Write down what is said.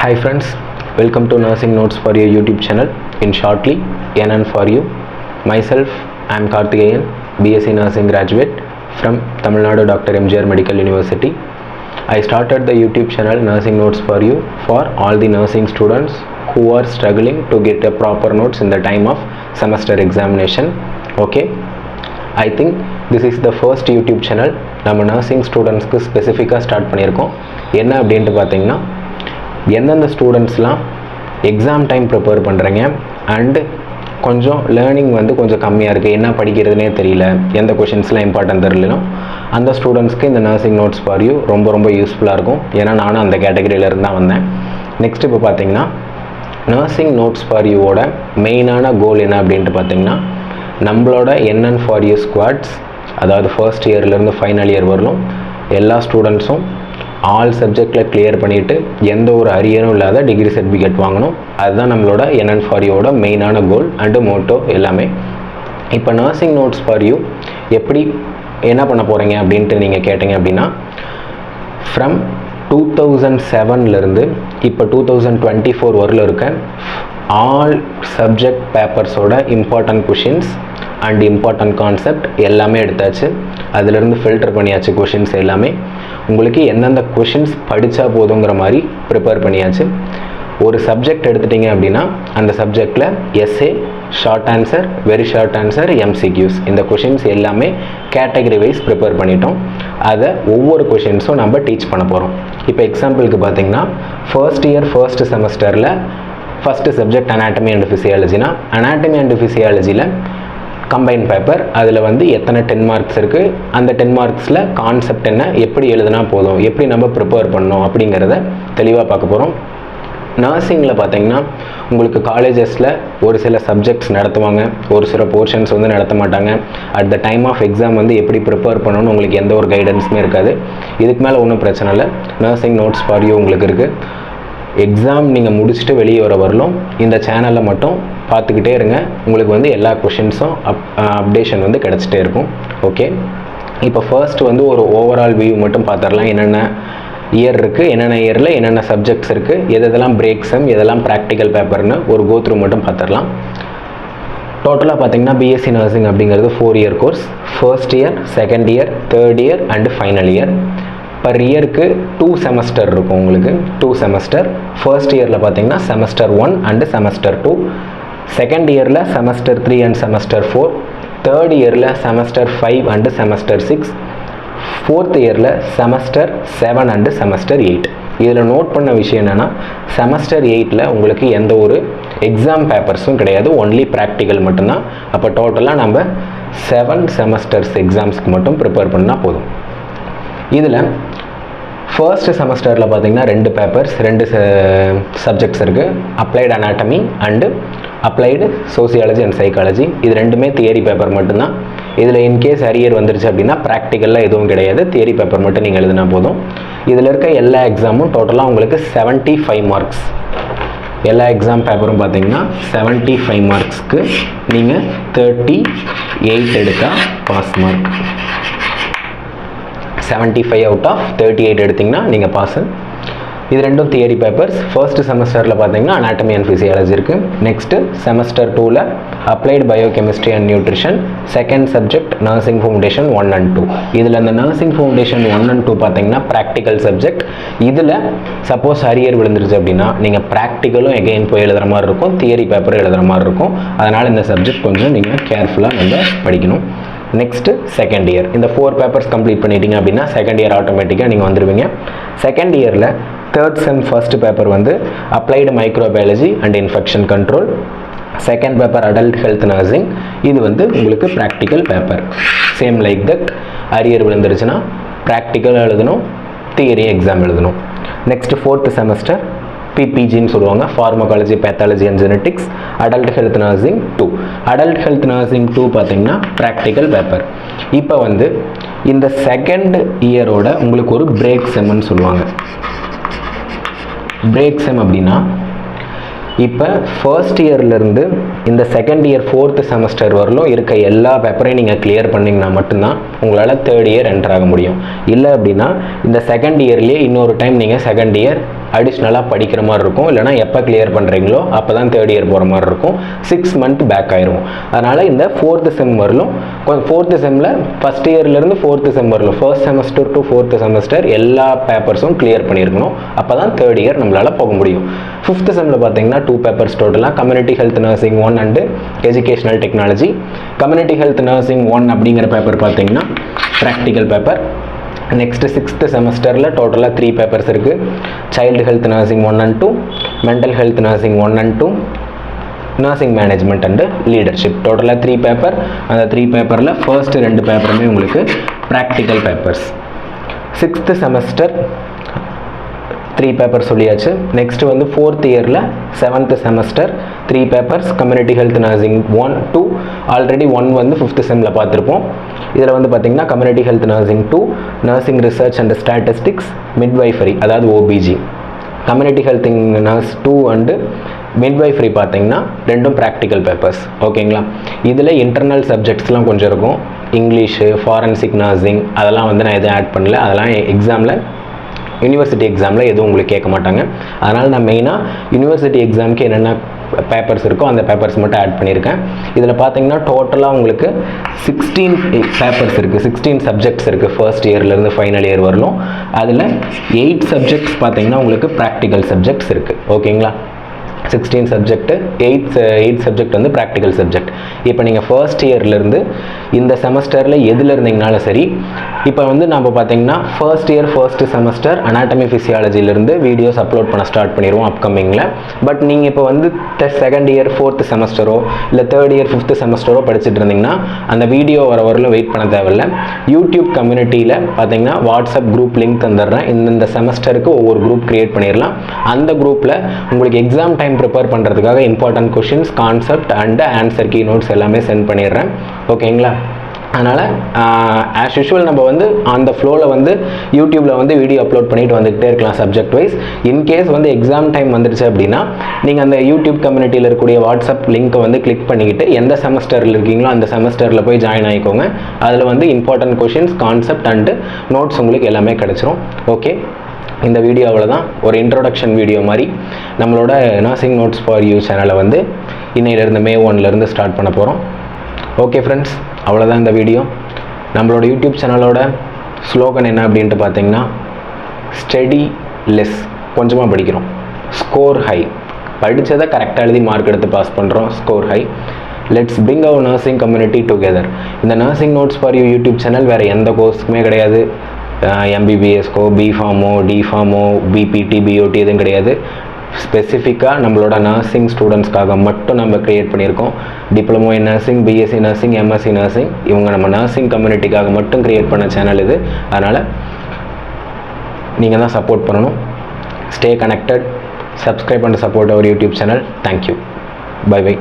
Hi friends, welcome to Nursing Notes for your YouTube channel. In shortly, NN for you. Myself, I am Karthikeyan, BSc Nursing graduate from Tamil Nadu Dr. MGR Medical University. I started the YouTube channel Nursing Notes for you for all the nursing students who are struggling to get the proper notes in the time of semester examination. Okay, I think this is the first YouTube channel நம்ம nursing ஸ்டூடெண்ட்ஸ்க்கு ஸ்பெசிஃபிக்காக start பண்ணியிருக்கோம். என்ன அப்படின்ட்டு பார்த்தீங்கன்னா, எந்தெந்த ஸ்டூடெண்ட்ஸ்லாம் exam time prepare பண்ணுறீங்க and கொஞ்சம் லேர்னிங் கொஞ்சம் கம்மியாக இருக்குது, என்ன படிக்கிறதுனே தெரியல, எந்த கொஷின்ஸ்லாம் இம்பார்ட்டன்ட் தெரியலனோ அந்த ஸ்டூடெண்ட்ஸ்க்கு இந்த நர்சிங் நோட்ஸ் ஃபார் யூ ரொம்ப யூஸ்ஃபுல்லாக இருக்கும். ஏன்னா நானும் அந்த கேட்டகரியிலேருந்து தான் வந்தேன். நெக்ஸ்ட் இப்போ பார்த்தீங்கன்னா, நர்சிங் நோட்ஸ் ஃபார் யூவோட மெயினான கோல் என்ன அப்படின்ட்டு பார்த்தீங்கன்னா, நம்மளோட NN for you ஸ்குவாட்ஸ், அதாவது ஃபர்ஸ்ட் இயர்லேருந்து ஃபைனல் இயர் வரலும் எல்லா ஸ்டூடெண்ட்ஸும் ஆல் சப்ஜெக்டில் கிளியர் பண்ணிவிட்டு எந்த ஒரு அரியரும் இல்லாத டிகிரி சர்டிஃபிகேட் வாங்கணும். அதுதான் நம்மளோட NN for youவோட மெயினான கோல் அண்டு மோட்டோ எல்லாமே. இப்போ நர்சிங் நோட்ஸ் ஃபார் யூ எப்படி என்ன பண்ண போகிறீங்க அப்படின்ட்டு நீங்கள் கேட்டிங்க அப்படின்னா, ஃப்ரம் 2007லேருந்து இப்போ 2024 வரலும் இருக்க ஆல் சப்ஜெக்ட் பேப்பர்ஸோட important questions and important concept எல்லாமே எடுத்தாச்சு. அதிலிருந்து ஃபில்டர் பண்ணியாச்சு கொஷின்ஸ் எல்லாமே. உங்களுக்கு எந்தெந்த கொஷின்ஸ் படித்தா போதுங்கிற மாதிரி ப்ரிப்பேர் பண்ணியாச்சு. ஒரு சப்ஜெக்ட் எடுத்துட்டிங்க அப்படின்னா அந்த சப்ஜெக்டில் SA, short answer, very short answer, MCQs இந்த கொஷின்ஸ் எல்லாமே கேட்டகரி வைஸ் ப்ரிப்பேர் பண்ணிட்டோம். அதை ஒவ்வொரு கொஷின்ஸும் நம்ம டீச் பண்ண போகிறோம். இப்போ எக்ஸாம்பிளுக்கு பார்த்தீங்கன்னா, ஃபர்ஸ்ட் இயர் ஃபர்ஸ்ட் செமஸ்டரில் ஃபஸ்ட்டு சப்ஜெக்ட் அனாட்டமி அண்ட் ஃபிசியாலஜினா, அனாட்டமி அண்ட் ஃபிசியாலஜியில் கம்பைன் பேப்பர், அதில் எத்தனை 10 மார்க்ஸ் இருக்குது, அந்த 10 மார்க்ஸில் கான்செப்ட் என்ன, எப்படி எழுதுனா போதும், எப்படி நம்ம ப்ரிப்பேர் பண்ணணும் அப்படிங்கிறத தெளிவாக பார்க்க போகிறோம். நர்சிங்கில் பார்த்தீங்கன்னா, உங்களுக்கு காலேஜஸில் ஒரு சில சப்ஜெக்ட்ஸ் நடத்துவாங்க, ஒரு சில போர்ஷன்ஸ் நடத்த மாட்டாங்க. At the time of exam எப்படி ப்ரிப்பேர் பண்ணணும்னு உங்களுக்கு எந்த ஒரு கைடன்ஸுமே இருக்காது. இதுக்கு மேலே ஒன்றும் பிரச்சனை இல்லை, நர்சிங் நோட்ஸ் ஃபார் யூ உங்களுக்கு இருக்குது. எக்ஸாம் நீங்கள் முடிச்சுட்டு வெளியே வரலும் இந்த சேனலில் மட்டும் பார்த்துக்கிட்டே இருங்க. உங்களுக்கு எல்லா கொஷின்ஸும் அப்டேஷன் கிடச்சிட்டே இருக்கும். ஓகே, இப்போ ஃபர்ஸ்ட் ஒரு ஓவரால் வியூ மட்டும் பார்த்துடலாம். என்னென்ன இயர் இருக்குது, என்னென்ன இயரில் என்னென்ன சப்ஜெக்ட்ஸ் இருக்குது, எதெல்லாம் பிரேக் செம், எதெல்லாம் ப்ராக்டிக்கல் பேப்பர்னு ஒரு கோத்ரூ மட்டும் பார்த்துடலாம். டோட்டலாக பார்த்தீங்கன்னா, பிஎஸ்சி நர்சிங் அப்படிங்கிறது 4 year course. First year, second year, third year and final year. Per இயருக்கு 2 செமஸ்டர் இருக்கும். உங்களுக்கு 2 செமஸ்டர். ஃபர்ஸ்ட் இயரில் பார்த்தீங்கன்னா செமஸ்டர் 1 அண்டு செமஸ்டர் 2, செகண்ட் இயரில் செமஸ்டர் 3 அண்ட் செமஸ்டர் 4, தேர்ட் இயரில் செமஸ்டர் 5 அண்டு செமஸ்டர் 6, ஃபோர்த் இயரில் செமஸ்டர் 7 அண்டு செமஸ்டர் 8. இதில் நோட் பண்ண விஷயம் என்னென்னா, செமஸ்டர் 8ல் உங்களுக்கு எந்த ஒரு எக்ஸாம் பேப்பர்ஸும் கிடையாது, ஒன்லி ப்ராக்டிக்கல் மட்டும்தான். அப்போ டோட்டலாக நம்ம 7 செமஸ்டர்ஸ் எக்ஸாம்ஸ்க்கு மட்டும் ப்ரிப்பேர் பண்ணால் போதும். இதில் ஃபர்ஸ்ட் செமஸ்டரில் பார்த்தீங்கன்னா 2 பேப்பர்ஸ், 2 சப்ஜெக்ட்ஸ் இருக்குது. Applied anatomy and applied sociology and psychology. இது ரெண்டுமே தியரி பேப்பர் மட்டும்தான். இதில் இன்கேஸ் அரியர் வந்துருச்சு அப்படின்னா ப்ராக்டிக்கலில் எதுவும் கிடையாது, தியரி பேப்பர் மட்டும் நீங்கள் எழுதினா போதும். இதில் இருக்க எல்லா எக்ஸாமும் டோட்டலாக உங்களுக்கு 75 மார்க்ஸ். எல்லா எக்ஸாம் பேப்பரும் பார்த்தீங்கன்னா 75 மார்க்ஸ்க்கு நீங்கள் 38 எடுத்தால் பாஸ் மார்க். 75 அவுட் ஆஃப் 38 எடுத்திங்கன்னா நீங்கள் பாஸு. இது ரெண்டும் தியரி பேப்பர்ஸ். ஃபர்ஸ்ட் செமஸ்டரில் பார்த்தீங்கன்னா அனாட்டமி அண்ட் ஃபிசியாலஜி இருக்குது. நெக்ஸ்ட்டு செமஸ்டர் 2ல் applied biochemistry and nutrition, second subject nursing foundation 1 and 2. இதில் அந்த நர்சிங் ஃபவுண்டேஷன் 1 and 2 பார்த்தீங்கன்னா ப்ராக்டிக்கல் சப்ஜெக்ட். இதில் சப்போஸ் அரியர் விழுந்துருச்சு அப்படின்னா நீங்கள் ப்ராக்டிக்கலும் எகெயின் போய் எழுதுகிற மாதிரி இருக்கும், தியரி பேப்பரும் எழுதுகிற மாதிரி இருக்கும். அதனால் இந்த சப்ஜெக்ட் கொஞ்சம் நீங்கள் கேர்ஃபுல்லாக நம்ம படிக்கணும். Next second year. இந்த 4 பேப்பர்ஸ் கம்ப்ளீட் பண்ணிட்டீங்க அப்படின்னா செகண்ட் இயர் ஆட்டோமேட்டிக்காக நீங்கள் வந்துடுவீங்க. செகண்ட் இயரில் third sem first paper applied microbiology and infection control, second paper adult health nursing. இது உங்களுக்கு practical paper. Same like that, arrear விழுந்துருச்சுன்னா ப்ராக்டிக்கல் எழுதணும், தியரி எக்ஸாம் எழுதணும். நெக்ஸ்ட் ஃபோர்த் செமஸ்டர் PPGன்னு சொல்லுவாங்க, pharmacology, pathology and genetics, adult health nursing 2. Adult health nursing 2 பார்த்தீங்கன்னா practical paper. இப்போ இந்த செகண்ட் இயரோட உங்களுக்கு ஒரு பிரேக் செம்னு சொல்லுவாங்க. பிரேக் செம் அப்படின்னா, இப்போ ஃபர்ஸ்ட் இயர்லேருந்து இந்த செகண்ட் இயர் ஃபோர்த்து செமஸ்டர் வரலும் இருக்க எல்லா பேப்பரையும் நீங்கள் கிளியர் பண்ணிங்கன்னா மட்டும்தான் உங்களால் தேர்ட் இயர் என்டர் ஆக முடியும். இல்லை அப்படின்னா இந்த செகண்ட் இயர்லேயே இன்னொரு டைம் நீங்கள் செகண்ட் இயர் அடிஷ்னலாக படிக்கிற மாதிரி இருக்கும். இல்லைனா எப்போ கிளியர் பண்ணுறீங்களோ அப்போ தான் தேர்ட் இயர் போகிற மாதிரி இருக்கும். 6 மந்த் பேக் ஆயிரும். அதனால் இந்த 4th செம் வரலும் 4th செம்மில் ஃபஸ்ட் இயர்லேருந்து 4th செம் வரலும் first semester to 4th semester எல்லா பேப்பர்ஸும் கிளியர் பண்ணியிருக்கணும். அப்போ தான் தேர்ட் இயர் நம்மளால் போக முடியும். 5th செம்மில் பார்த்தீங்கன்னா 2 பேப்பர்ஸ் டோட்டலாக community health nursing 1 and educational technology. Community health nursing 1 அப்படிங்கிற பேப்பர் பார்த்தீங்கன்னா ப்ராக்டிக்கல் பேப்பர். நெக்ஸ்ட் 6th செமஸ்டரில் டோட்டலாக 3 பேப்பர்ஸ் இருக்குது. Child health nursing 1 and 2, mental health nursing 1 and 2, nursing management and leadership. டோட்டலாக 3 பேப்பர். அந்த 3 பேப்பரில் ஃபர்ஸ்ட் 2 பேப்பருமே உங்களுக்கு practical papers. 6th semester 3 paper சொல்லியாச்சு. நெக்ஸ்ட் வந்து 4th இயரில் 7th semester 3 papers. Community health nursing 1, 2 already 1 வந்து 5th செம்மில் பார்த்துருப்போம். இதில் வந்து பார்த்திங்கன்னா community health nursing 2, nursing research and statistics, midwifery அதாவது OBG. Community health nurse 2 and midwifery பார்த்தீங்கன்னா ரெண்டும் ப்ராக்டிக்கல் பேப்பர்ஸ். ஓகேங்களா? இதில் இன்டர்னல் சப்ஜெக்ட்ஸ்லாம் கொஞ்சம் இருக்கும். இங்கிலீஷு, ஃபாரன்சிக் நர்சிங் அதெல்லாம் வந்து நான் எதுவும் ஆட் பண்ணல. அதெல்லாம் எக்ஸாமில் யூனிவர்சிட்டி எக்ஸாமில் எதுவும் உங்களுக்கு கேட்க மாட்டாங்க. அதனால் நான் மெயினாக யூனிவர்சிட்டி எக்ஸாமுக்கு என்னென்ன பேப்பர்ஸ் இருக்கோ அந்த பேப்பர்ஸ் மட்டும் ஆட் பண்ணியிருக்கேன். இதில் பார்த்தீங்கன்னா டோட்டலாக உங்களுக்கு 16 பேப்பர்ஸ் இருக்குது, 16 சப்ஜெக்ட்ஸ் இருக்குது ஃபர்ஸ்ட் இயர்லேருந்து ஃபைனல் இயர் வரலும். அதில் 8 சப்ஜெக்ட்ஸ் பார்த்தீங்கன்னா உங்களுக்கு ப்ராக்டிக்கல் சப்ஜெக்ட்ஸ் இருக்குது. ஓகேங்களா? 16 சப்ஜெக்ட், 8 சப்ஜெக்ட் வந்து ப்ராக்டிக்கல் சப்ஜெக்ட். இப்போ நீங்கள் ஃபர்ஸ்ட் இயர்லேருந்து இந்த செமஸ்டரில் எதில் இருந்தீங்கனாலும் சரி, இப்போ வந்து நம்ம பார்த்தீங்கன்னா first year first semester anatomy ஃபிசியாலஜிலேருந்து வீடியோஸ் அப்லோட் பண்ண ஸ்டார்ட் பண்ணிடுவோம் அப்கமிங்கில். பட் நீங்கள் இப்போ வந்து செகண்ட் இயர் 4th செமஸ்டரோ இல்லை தேர்ட் இயர் 5th செமஸ்டரோ படிச்சுட்டு இருந்தீங்கன்னா அந்த வீடியோ வரலும் வெயிட் பண்ண தேவையில்லை. யூடியூப் கம்யூனிட்டியில் பார்த்தீங்கன்னா வாட்ஸ்அப் குரூப் லிங்க் தந்துடுறேன். இந்த செமஸ்டருக்கு ஒவ்வொரு குரூப் க்ரியேட் பண்ணிடலாம். அந்த குரூப்பில் உங்களுக்கு எக்ஸாம் டைம் ப்ரிப்பேர் பண்ணுறதுக்காக important questions, concept and answer key notes எல்லாமே சென்ட் பண்ணிடுறேன். ஓகேங்களா? அதனால் ஆஸ் யூஷுவல் நம்ம வந்து அந்த ஃப்ளோவில் வந்து யூடியூப்பில் வந்து வீடியோ அப்லோட் பண்ணிட்டு வந்துகிட்டே இருக்கலாம் சப்ஜெக்ட் வைஸ். இன்கேஸ் வந்து எக்ஸாம் டைம் வந்துடுச்சு அப்படின்னா நீங்கள் அந்த யூடியூப் கம்யூனிட்டியில் இருக்கக்கூடிய வாட்ஸ்அப் லிங்க்கை வந்து கிளிக் பண்ணிக்கிட்டு எந்த செமஸ்டரில் இருக்கீங்களோ அந்த செமஸ்டரில் போய் ஜாயின் ஆகிக்கோங்க. அதில் வந்து important questions, concept and notes உங்களுக்கு எல்லாமே கிடச்சிரும். ஓகே, இந்த வீடியோவில் தான் ஒரு இன்ட்ரோடக்ஷன் வீடியோ மாதிரி நம்மளோட நர்சிங் நோட்ஸ் ஃபார் யூ சேனலை வந்து இன்னையிலேருந்து May 1 ஸ்டார்ட் பண்ண போகிறோம். ஓகே ஃப்ரெண்ட்ஸ், அவ்வளோதான் இந்த வீடியோ. நம்மளோட யூடியூப் சேனலோட ஸ்லோகன் என்ன அப்படின்ட்டு பார்த்தீங்கன்னா, ஸ்டடி லெஸ், கொஞ்சமாக படிக்கிறோம், ஸ்கோர் ஹை, படித்ததை கரெக்டாக எழுதி மார்க் எடுத்து பாஸ் பண்ணுறோம், score high. Let's bring our nursing community together. இந்த nursing notes for you YouTube channel வேறு எந்த கோர்ஸுக்குமே கிடையாது. எம்பிபிஎஸ்க்கோ, பிஃபார்மோ, டிஃபார்மோ, பிபிடி, பிஓடி எதுவும் கிடையாது. ஸ்பெசிஃபிக்காக நம்மளோட நர்சிங் ஸ்டூடெண்ட்ஸ்க்காக மட்டும் நம்ம க்ரியேட் பண்ணியிருக்கோம். Diploma in nursing, BSc nursing, MSc nursing, இவங்க நம்ம நர்சிங் கம்யூனிட்டிக்காக மட்டும் க்ரியேட் பண்ண சேனல் இது. அதனால் நீங்கள் தான் சப்போர்ட் பண்ணணும். Stay connected, subscribe and support our YouTube channel. Thank you. Bye by.